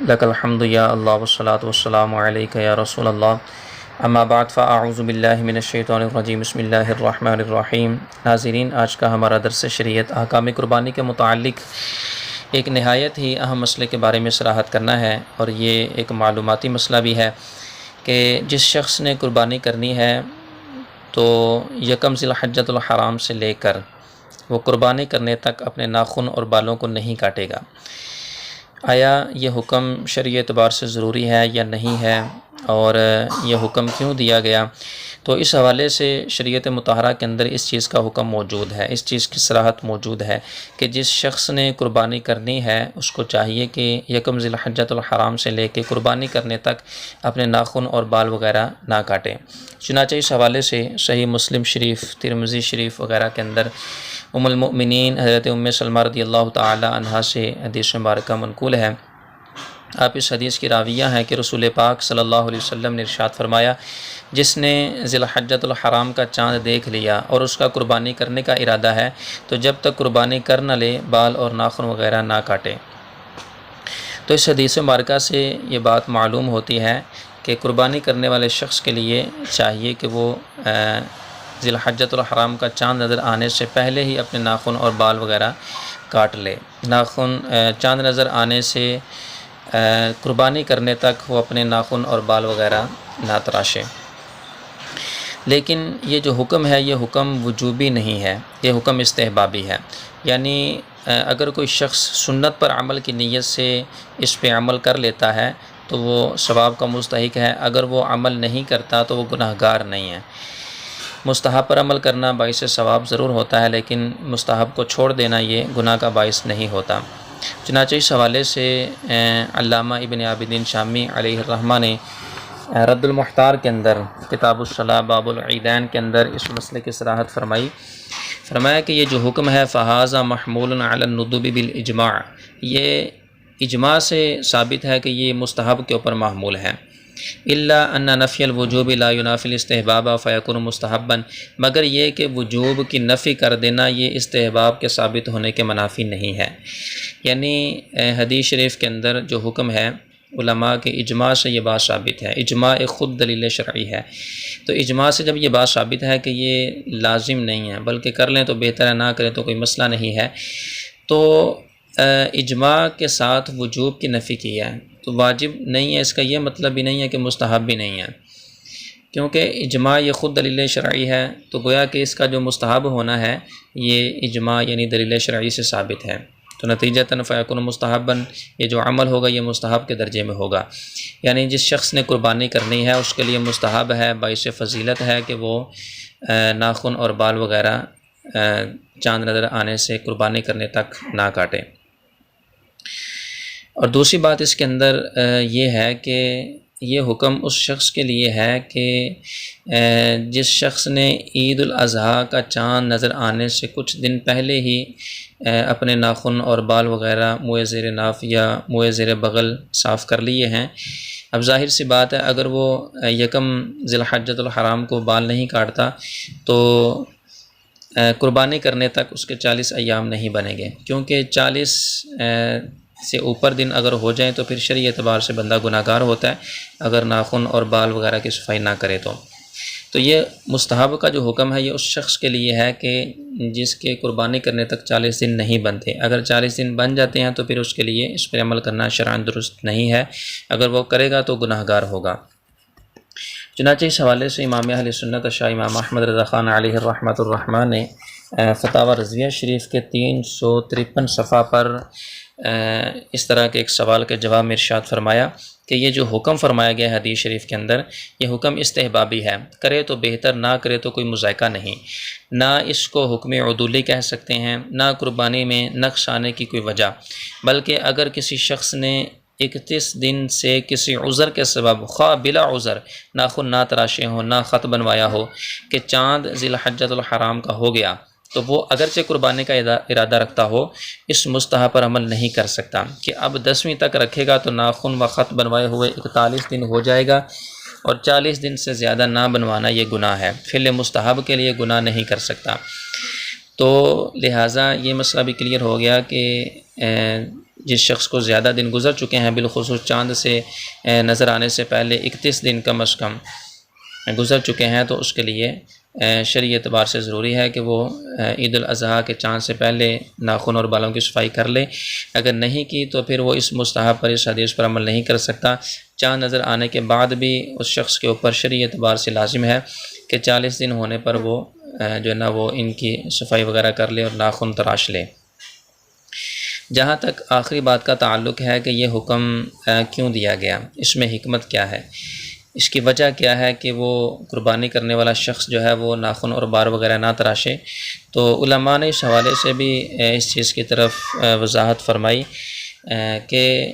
لک الحمد یا اللہ والصلاة والسلام علیک یا رسول اللہ اما بعد فاعوذ باللہ من الشیطان الرجیم بسم اللہ الرحمن الرحیم۔ ناظرین، آج کا ہمارا درس شریعت احکام قربانی کے متعلق ایک نہایت ہی اہم مسئلے کے بارے میں صراحت کرنا ہے، اور یہ ایک معلوماتی مسئلہ بھی ہے کہ جس شخص نے قربانی کرنی ہے تو یکم ذی الحجۃ الحرام سے لے کر وہ قربانی کرنے تک اپنے ناخن اور بالوں کو نہیں کاٹے گا۔ آیا یہ حکم شرعی اعتبار سے ضروری ہے یا نہیں ہے، اور یہ حکم کیوں دیا گیا؟ تو اس حوالے سے شریعت مطہرہ کے اندر اس چیز کا حکم موجود ہے، اس چیز کی صراحت موجود ہے کہ جس شخص نے قربانی کرنی ہے اس کو چاہیے کہ یکم ذی الحجۃ الحرام سے لے کے قربانی کرنے تک اپنے ناخن اور بال وغیرہ نہ کاٹیں۔ چنانچہ اس حوالے سے صحیح مسلم شریف، ترمذی شریف وغیرہ کے اندر ام المؤمنین حضرت ام سلمہ رضی اللہ تعالی عنہا سے حدیث مبارکہ منقول ہے۔ آپ اس حدیث کی راویہ ہیں کہ رسول پاک صلی اللہ علیہ وسلم نے ارشاد فرمایا، جس نے ذی الحجۃ الحرام کا چاند دیکھ لیا اور اس کا قربانی کرنے کا ارادہ ہے تو جب تک قربانی کر نہ لے بال اور ناخن وغیرہ نہ کاٹے۔ تو اس حدیث مبارکہ سے یہ بات معلوم ہوتی ہے کہ قربانی کرنے والے شخص کے لیے چاہیے کہ وہ ذی الحجۃ الحرام کا چاند نظر آنے سے پہلے ہی اپنے ناخن اور بال وغیرہ کاٹ لے۔ چاند نظر آنے سے قربانی کرنے تک وہ اپنے ناخن اور بال وغیرہ نہ تراشے۔ لیکن یہ جو حکم ہے یہ حکم وجوبی نہیں ہے، یہ حکم استحبابی ہے۔ یعنی اگر کوئی شخص سنت پر عمل کی نیت سے اس پہ عمل کر لیتا ہے تو وہ ثواب کا مستحق ہے، اگر وہ عمل نہیں کرتا تو وہ گناہ گار نہیں ہے۔ مستحب پر عمل کرنا باعث ثواب ضرور ہوتا ہے، لیکن مستحب کو چھوڑ دینا یہ گناہ کا باعث نہیں ہوتا۔ چنانچہ اس حوالے سے علامہ ابن عابدین شامی علیہ الرحمہ نے رد المحتار کے اندر کتاب الصلاۃ باب العیدین کے اندر اس مسئلے کی صراحت فرمایا کہ یہ جو حکم ہے فہذا محمول علی الندب بالاجماع، یہ اجماع سے ثابت ہے کہ یہ مستحب کے اوپر محمول ہے۔ الا ان نفی الوجوب لا ينافي الاستحباب فيكون مستحبا، مگر یہ کہ وجوب کی نفی کر دینا یہ استحباب کے ثابت ہونے کے منافی نہیں ہے۔ یعنی حدیث شریف کے اندر جو حکم ہے علماء کے اجماع سے یہ بات ثابت ہے، اجماع ایک خود دلیل شرعی ہے۔ تو اجماع سے جب یہ بات ثابت ہے کہ یہ لازم نہیں ہے بلکہ کر لیں تو بہتر ہے، نہ کریں تو کوئی مسئلہ نہیں ہے، تو اجماع کے ساتھ وجوب کی نفی کی ہے تو واجب نہیں ہے، اس کا یہ مطلب بھی نہیں ہے کہ مستحب بھی نہیں ہے، کیونکہ اجماع یہ خود دلیل شرعی ہے، تو گویا کہ اس کا جو مستحب ہونا ہے یہ اجماع یعنی دلیل شرعی سے ثابت ہے، تو نتیجتاً فیکون مستحباً یہ جو عمل ہوگا یہ مستحب کے درجے میں ہوگا۔ یعنی جس شخص نے قربانی کرنی ہے اس کے لیے مستحب ہے، باعث فضیلت ہے کہ وہ ناخن اور بال وغیرہ چاند نظر آنے سے قربانی کرنے تک نہ کاٹے۔ اور دوسری بات اس کے اندر یہ ہے کہ یہ حکم اس شخص کے لیے ہے کہ جس شخص نے عید الاضحیٰ کا چاند نظر آنے سے کچھ دن پہلے ہی اپنے ناخن اور بال وغیرہ موئے زیر ناف یا موئے زیر بغل صاف کر لیے ہیں۔ اب ظاہر سی بات ہے اگر وہ یکم ذی الحجۃ الحرام کو بال نہیں کاٹتا تو قربانی کرنے تک اس کے 40 ایام نہیں بنیں گے، کیونکہ 40 سے اوپر دن اگر ہو جائیں تو پھر شرعی اعتبار سے بندہ گناہ گار ہوتا ہے اگر ناخن اور بال وغیرہ کی صفائی نہ کرے تو یہ مستحب کا جو حکم ہے یہ اس شخص کے لیے ہے کہ جس کے قربانی کرنے تک 40 دن نہیں بنتے۔ اگر 40 دن بن جاتے ہیں تو پھر اس کے لیے اس پر عمل کرنا شرعاً درست نہیں ہے، اگر وہ کرے گا تو گناہ گار ہوگا۔ چنانچہ اس حوالے سے امام اہل سنت شاہ امام احمد رضا خان علیہ الرحمۃ الرحمٰن نے فتاوی رضویہ شریف کے 353 صفحہ پر اس طرح کے ایک سوال کے جواب میں ارشاد فرمایا کہ یہ جو حکم فرمایا گیا حدیث شریف کے اندر یہ حکم استحبابی ہے، کرے تو بہتر، نہ کرے تو کوئی مذائقہ نہیں، نہ اس کو حکم عدولی کہہ سکتے ہیں، نہ قربانی میں نقص آنے کی کوئی وجہ، بلکہ اگر کسی شخص نے 31 دن سے کسی عذر کے سبب خواہ بلا عذر ناخن نہ تراشے ہوں، نہ خط بنوایا ہو کہ چاند ذی الحجۃ الحرام کا ہو گیا تو وہ اگرچہ قربانی کا ارادہ رکھتا ہو اس مستحب پر عمل نہیں کر سکتا کہ اب 10ویں تک رکھے گا تو ناخن و خط بنوائے ہوئے 41 دن ہو جائے گا، اور 40 دن سے زیادہ نہ بنوانا یہ گناہ ہے، فعل مستحب کے لیے گناہ نہیں کر سکتا۔ تو لہٰذا یہ مسئلہ بھی کلیئر ہو گیا کہ جس شخص کو زیادہ دن گزر چکے ہیں، بالخصوص چاند سے نظر آنے سے پہلے 31 دن کم از کم گزر چکے ہیں، تو اس کے لیے شرعی اعتبار سے ضروری ہے کہ وہ عید الاضحیٰ کے چاند سے پہلے ناخن اور بالوں کی صفائی کر لے۔ اگر نہیں کی تو پھر وہ اس مستحب پر، اس حدیث پر عمل نہیں کر سکتا۔ چاند نظر آنے کے بعد بھی اس شخص کے اوپر شرعی اعتبار سے لازم ہے کہ 40 دن ہونے پر وہ جو ہے نا وہ ان کی صفائی وغیرہ کر لے اور ناخن تراش لے۔ جہاں تک آخری بات کا تعلق ہے کہ یہ حکم کیوں دیا گیا، اس میں حکمت کیا ہے، اس کی وجہ کیا ہے کہ وہ قربانی کرنے والا شخص جو ہے وہ ناخن اور بار وغیرہ نہ تراشے، تو علماء نے اس حوالے سے بھی اس چیز کی طرف وضاحت فرمائی کہ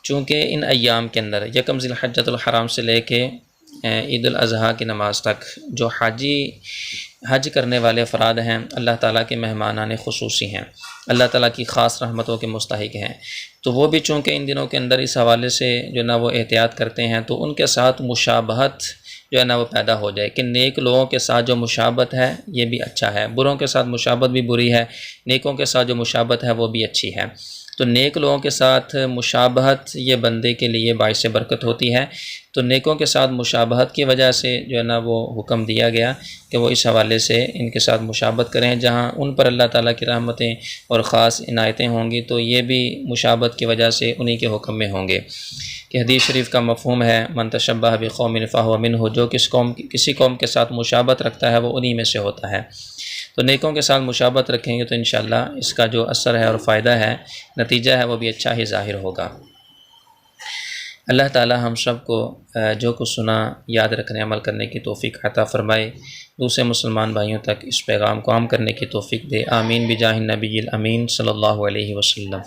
چونکہ ان ایام کے اندر یکم ذی الحجۃ الحرام سے لے کے عید الاضحیٰ کی نماز تک جو حج کرنے والے افراد ہیں، اللہ تعالیٰ کے مہمانان خصوصی ہیں، اللہ تعالیٰ کی خاص رحمتوں کے مستحق ہیں، تو وہ بھی چونکہ ان دنوں کے اندر اس حوالے سے جو ہے نا وہ احتیاط کرتے ہیں، تو ان کے ساتھ مشابہت جو ہے نا وہ پیدا ہو جائے کہ نیک لوگوں کے ساتھ جو مشابہت ہے یہ بھی اچھا ہے، بروں کے ساتھ مشابہت بھی بری ہے، نیکوں کے ساتھ جو مشابہت ہے وہ بھی اچھی ہے۔ تو نیک لوگوں کے ساتھ مشابہت یہ بندے کے لیے باعث برکت ہوتی ہے، تو نیکوں کے ساتھ مشابہت کی وجہ سے جو ہے نا وہ حکم دیا گیا کہ وہ اس حوالے سے ان کے ساتھ مشابہت کریں، جہاں ان پر اللہ تعالیٰ کی رحمتیں اور خاص عنایتیں ہوں گی تو یہ بھی مشابہت کی وجہ سے انہی کے حکم میں ہوں گے۔ کہ حدیث شریف کا مفہوم ہے من تشبہ بقوم فہو منہ، جو کسی قوم کے ساتھ مشابہت رکھتا ہے وہ انہی میں سے ہوتا ہے۔ تو نیکوں کے ساتھ مشابہت رکھیں گے تو انشاءاللہ اس کا جو اثر ہے اور فائدہ ہے، نتیجہ ہے، وہ بھی اچھا ہی ظاہر ہوگا۔ اللہ تعالی ہم سب کو جو کچھ سنا یاد رکھنے، عمل کرنے کی توفیق عطا فرمائے، دوسرے مسلمان بھائیوں تک اس پیغام کو عام کرنے کی توفیق دے، آمین بجاہ النبی الامین صلی اللہ علیہ وسلم۔